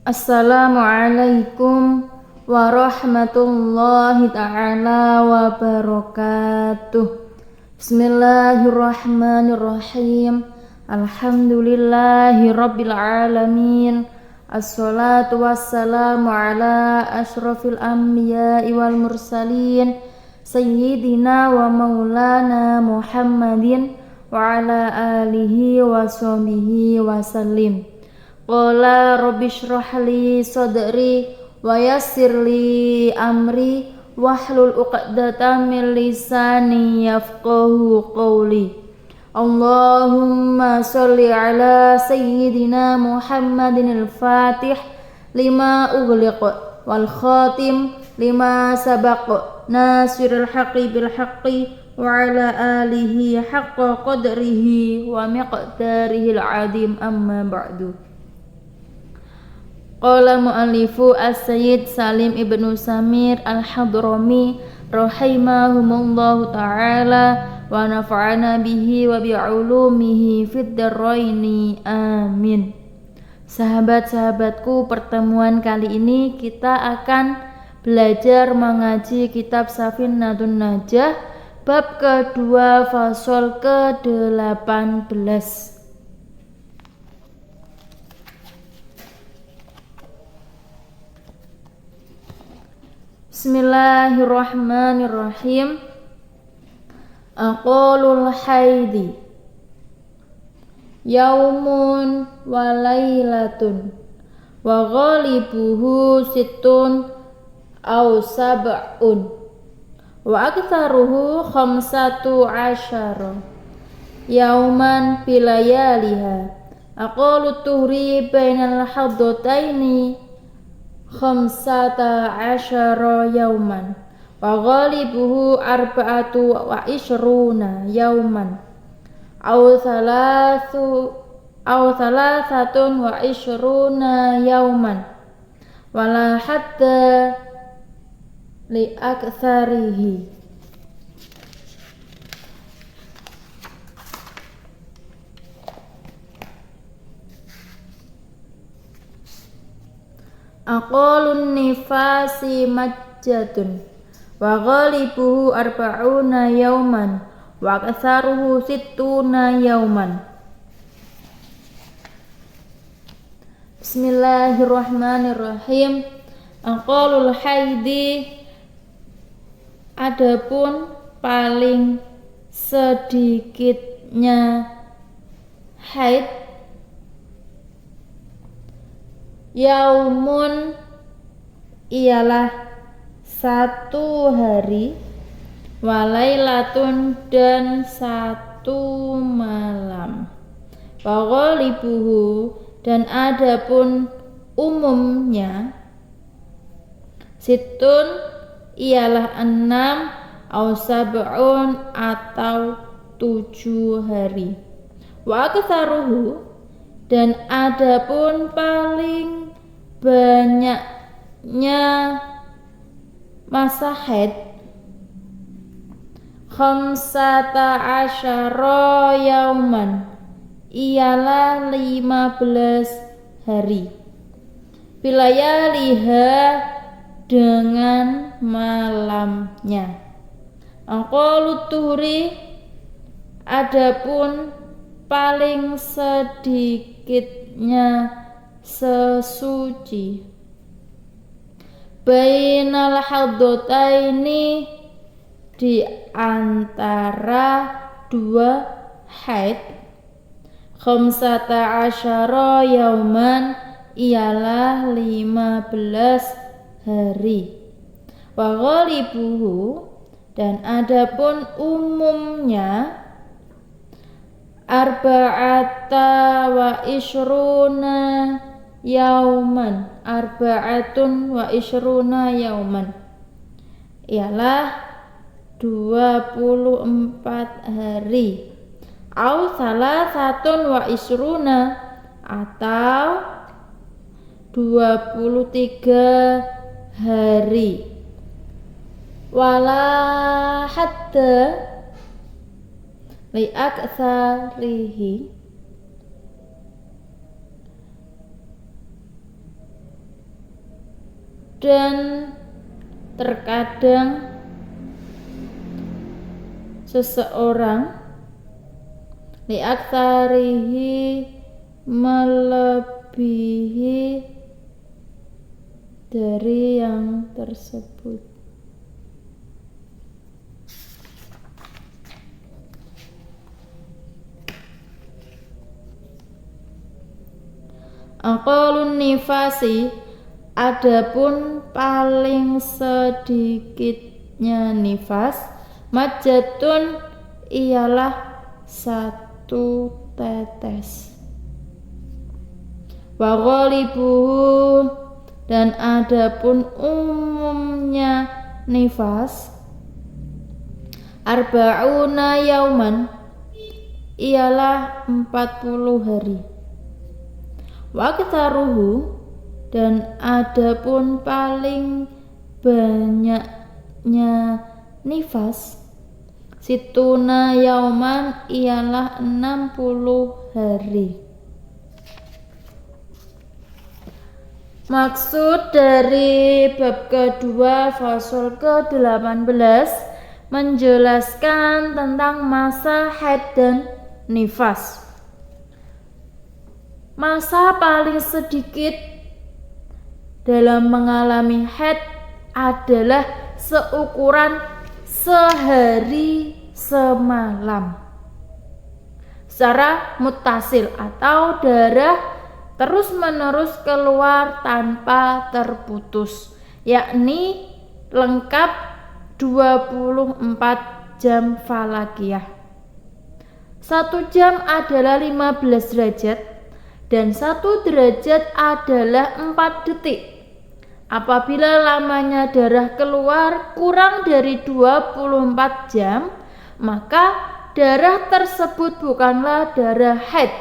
Assalamualaikum warahmatullahi ta'ala wabarakatuh. Bismillahirrahmanirrahim. Alhamdulillahi rabbil alamin. Assalatu wassalamu ala ashrafil anbiya'i wal mursalin Sayyidina wa maulana Muhammadin wa ala alihi wa sahbihi wa sallim. Qala rabbi shrah li sadri wa yassir li amri wahlul 'uqdatam min lisani yafqahu qawli. Allahumma sholli ala sayyidina Muhammadin al-Fatih lima ughliq wal khatim lima sabaq nasirul haqqi bil haqqi wa ala alihi haqqa qadrihi wa miqdarihi al-'azim amma ba'du. Qala mu'allifu as-sayyid Salim ibnu Samir al-Hadrami rahimahumullahu ta'ala wa nafa'ana bihi wa bi'ulumihi fid daraini amin. Sahabat-sahabatku, pertemuan kali ini kita akan belajar mengaji kitab Safinatun Najah bab kedua fasal ke-18. Bismillahirrahmanirrahim. Aqalul haidi yaumun wa laylatun wa ghalibuhu sittun aw sab'un wa aktsaruhu khamsatu asyara yauman bilayaliha. Aqalut tuhri bainal haddataini khamsata asyara yauman wa ghalibuhu arba'atu wa ishruna yauman aw thalathatun wa ishruna yauman wala hatta li aktsarihi. Aqalun nifasi majjatun wa ghalibuhu arba'una yauman wa aktsaruhu sittuna yauman. Bismillahirrahmanirrahim. Aqalul haidi, adapun paling sedikitnya haid, yaumun ialah satu hari, walailatun dan satu malam, wa ghalibuhu dan adapun umumnya, situn ialah 6, au sab'un atau 7 hari, wa aktsaruhu dan adapun paling banyaknya masa haid, khamsata asyara yauman ialah 15 hari, bilayaliha dengan malamnya. Aqalut tuhri, adapun paling sedikitnya sesuci, bainal haddataini di antara dua haid, khamsata asyara yauman ialah 15 hari, wa ghalibuhu dan adapun umumnya, arba'ata wa ishruna yauman, arba'atun wa ishruna yauman ialah 24 hari, au thalathatun wa ishruna atau 23 hari, wala hadda li aktsarihi Dan terkadang seseorang liaktarihi melebihi dari yang tersebut. Aqalun nifasi, adapun paling sedikitnya nifas, majatun ialah 1 tetes. Wa ghalibuhu, dan adapun umumnya nifas, arba'una yauman, ialah 40 hari. Wa aktsaruhu, dan adapun paling banyaknya nifas, situna yauman, ialah 60 hari. Maksud dari bab kedua fasal ke-18 menjelaskan tentang masa haid dan nifas. Masa paling sedikit dalam mengalami haid adalah seukuran sehari semalam secara mutasil, atau darah terus-menerus keluar tanpa terputus, yakni lengkap 24 jam falakiyah. 1 jam adalah 15 derajat dan 1 derajat adalah 4 detik. Apabila lamanya darah keluar kurang dari 24 jam, maka darah tersebut bukanlah darah haid,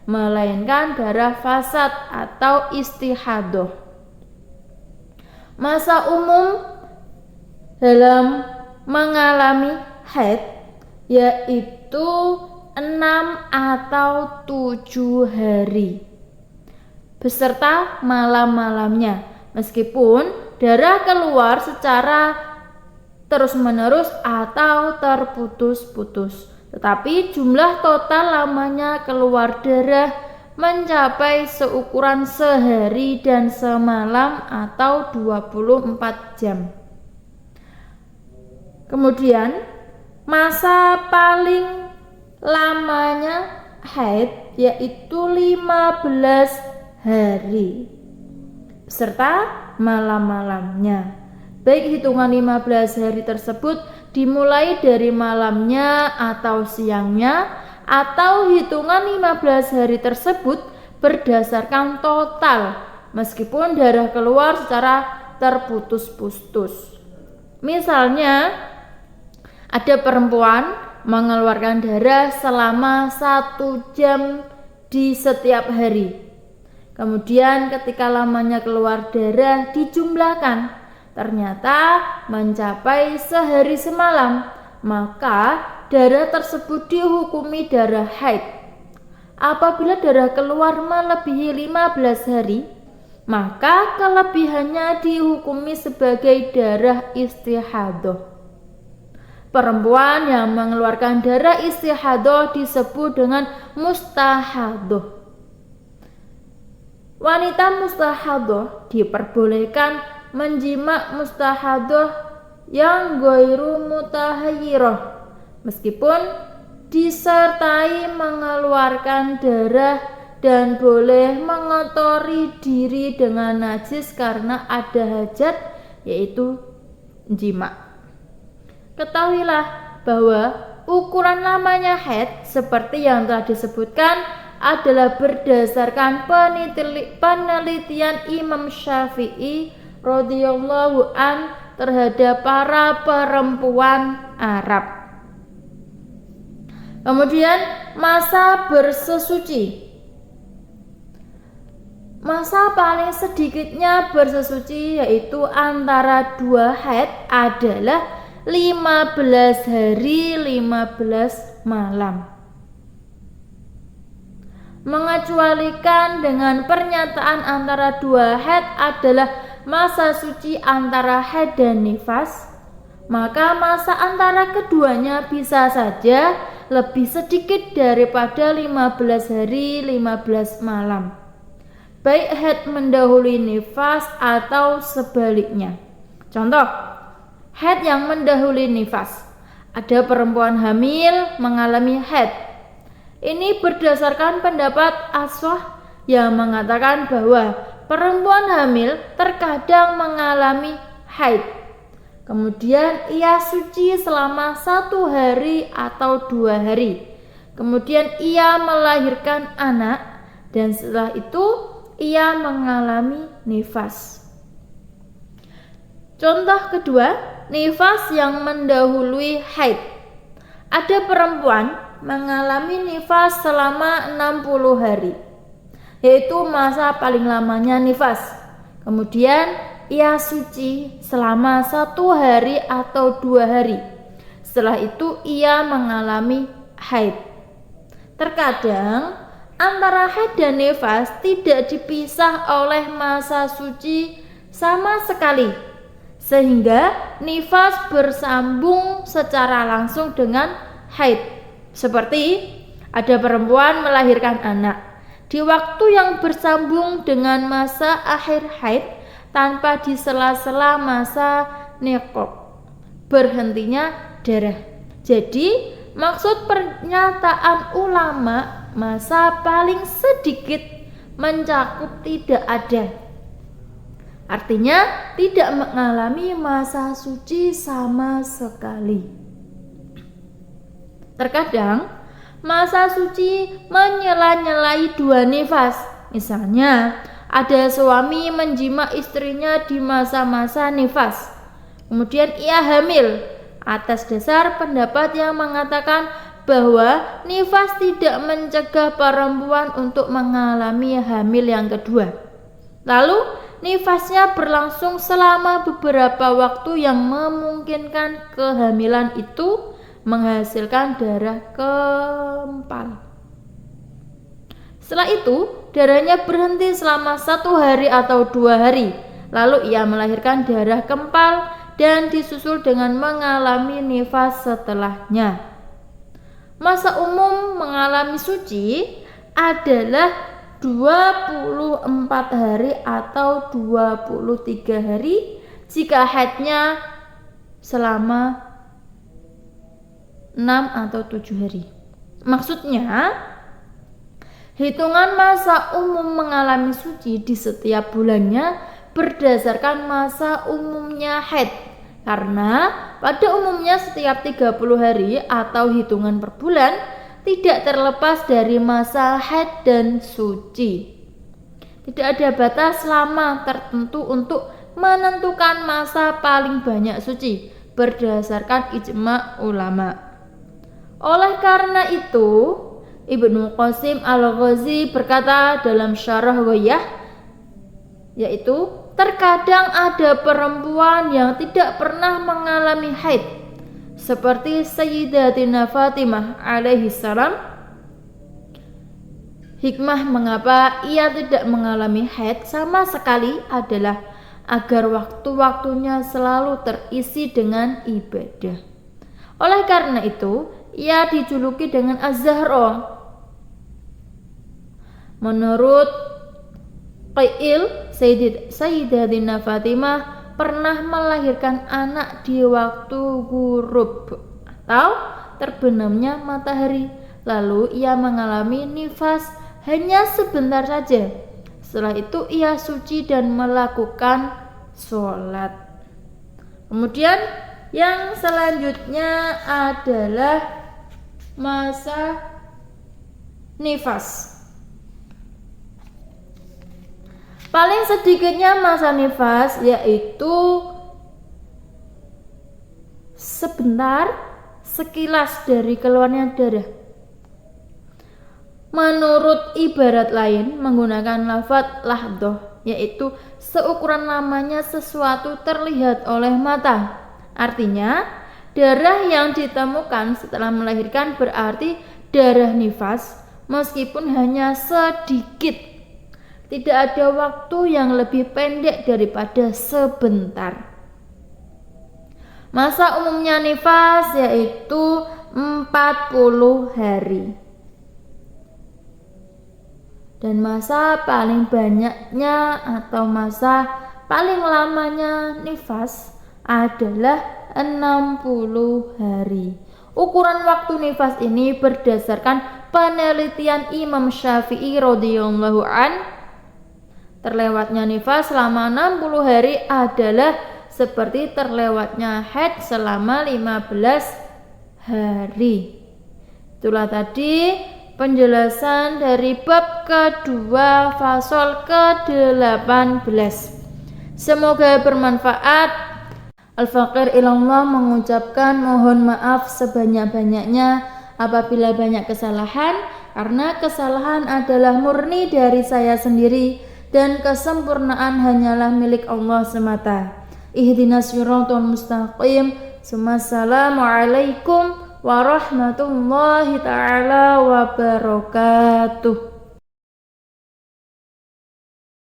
melainkan darah fasad atau istihadah. Masa umum dalam mengalami haid yaitu 6 atau 7 hari beserta malam-malamnya, meskipun darah keluar secara terus-menerus atau terputus-putus, tetapi jumlah total lamanya keluar darah mencapai seukuran sehari dan semalam atau 24 jam. Kemudian masa paling lamanya haid yaitu 15 hari beserta malam-malamnya. Baik hitungan 15 hari tersebut dimulai dari malamnya atau siangnya, atau hitungan 15 hari tersebut berdasarkan total meskipun darah keluar secara terputus-putus. Misalnya ada perempuan mengeluarkan darah selama 1 jam di setiap hari. Kemudian ketika lamanya keluar darah dijumlahkan, ternyata mencapai sehari semalam, maka darah tersebut dihukumi darah haid. Apabila darah keluar melebihi 15 hari, maka kelebihannya dihukumi sebagai darah istihadah. Perempuan yang mengeluarkan darah istihadah disebut dengan mustahadah. Wanita mustahadah diperbolehkan menjima mustahadah yang ghairu mutahayyirah meskipun disertai mengeluarkan darah dan boleh mengotori diri dengan najis karena ada hajat, yaitu jima. Ketahuilah bahwa ukuran lamanya haid seperti yang telah disebutkan adalah berdasarkan penelitian Imam Syafi'i radhiyallahu an terhadap para perempuan Arab. Kemudian masa bersesuci. Masa paling sedikitnya bersesuci yaitu antara 2 haid adalah 15 hari 15 malam. Mengecualikan dengan pernyataan antara 2 haid adalah masa suci antara haid dan nifas, maka masa antara keduanya bisa saja lebih sedikit daripada 15 hari 15 malam, baik haid mendahului nifas atau sebaliknya. Contoh, haid yang mendahului nifas. Ada perempuan hamil mengalami haid. Ini berdasarkan pendapat Aswah yang mengatakan bahwa perempuan hamil terkadang mengalami haid. Kemudian ia suci selama 1 hari atau 2 hari. Kemudian ia melahirkan anak dan setelah itu ia mengalami nifas. Contoh kedua, nifas yang mendahului haid. Ada perempuan mengalami nifas selama 60 hari, yaitu masa paling lamanya nifas. Kemudian ia suci selama 1 hari atau 2 hari. Setelah itu ia mengalami haid. Terkadang antara haid dan nifas tidak dipisah oleh masa suci sama sekali, sehingga nifas bersambung secara langsung dengan haid. Seperti ada perempuan melahirkan anak di waktu yang bersambung dengan masa akhir haid tanpa di sela-sela masa niqab, berhentinya darah. Jadi maksud pernyataan ulama masa paling sedikit mencakup tidak ada. Artinya tidak mengalami masa suci sama sekali. Terkadang masa suci menyela-nyelai 2 nifas. Misalnya ada suami menjima istrinya di masa-masa nifas, kemudian ia hamil, atas dasar pendapat yang mengatakan bahwa nifas tidak mencegah perempuan untuk mengalami hamil yang kedua. Lalu nifasnya berlangsung selama beberapa waktu yang memungkinkan kehamilan itu menghasilkan darah kempal. Setelah itu darahnya berhenti selama 1 hari atau 2 hari. Lalu ia melahirkan darah kempal dan disusul dengan mengalami nifas setelahnya. Masa umum mengalami suci adalah 24 hari atau 23 hari jika haidnya selama 6 atau 7 hari. Maksudnya, hitungan masa umum mengalami suci di setiap bulannya berdasarkan masa umumnya haid, karena pada umumnya setiap 30 hari atau hitungan per bulan tidak terlepas dari masa haid dan suci. Tidak ada batas lama tertentu untuk menentukan masa paling banyak suci berdasarkan ijma ulama. Oleh karena itu, Ibnu Qasim Al-Ghazi berkata dalam Syarah Ghoyah, yaitu terkadang ada perempuan yang tidak pernah mengalami haid, seperti Sayyidatina Fatimah alaihi salam. Hikmah mengapa ia tidak mengalami haid sama sekali adalah agar waktu-waktunya selalu terisi dengan ibadah. Oleh karena itu, ia dijuluki dengan Az-Zahra. Menurut Qail, Sayyidatina Fatimah pernah melahirkan anak di waktu ghurub atau terbenamnya matahari. Lalu ia mengalami nifas hanya sebentar saja. Setelah itu ia suci dan melakukan sholat. Kemudian yang selanjutnya adalah masa nifas. Paling sedikitnya masa nifas yaitu sebentar, sekilas dari keluarnya darah. Menurut ibarat lain menggunakan lafadz lahdoh, yaitu seukuran lamanya sesuatu terlihat oleh mata. Artinya darah yang ditemukan setelah melahirkan berarti darah nifas, meskipun hanya sedikit. Tidak ada waktu yang lebih pendek daripada sebentar. Masa umumnya nifas yaitu 40 hari. Dan masa paling banyaknya atau masa paling lamanya nifas adalah 60 hari. Ukuran waktu nifas ini berdasarkan penelitian Imam Syafi'i radhiyallahu an. Terlewatnya nifas selama 60 hari adalah seperti terlewatnya haid selama 15 hari. Itulah tadi penjelasan dari bab kedua fasal ke-18. Semoga bermanfaat. Al-Faqir ilallah mengucapkan mohon maaf sebanyak-banyaknya apabila banyak kesalahan, karena kesalahan adalah murni dari saya sendiri dan kesempurnaan hanyalah milik Allah semata. Ihdinas siratal mustaqim. Assalamualaikum warahmatullahi taala wabarakatuh.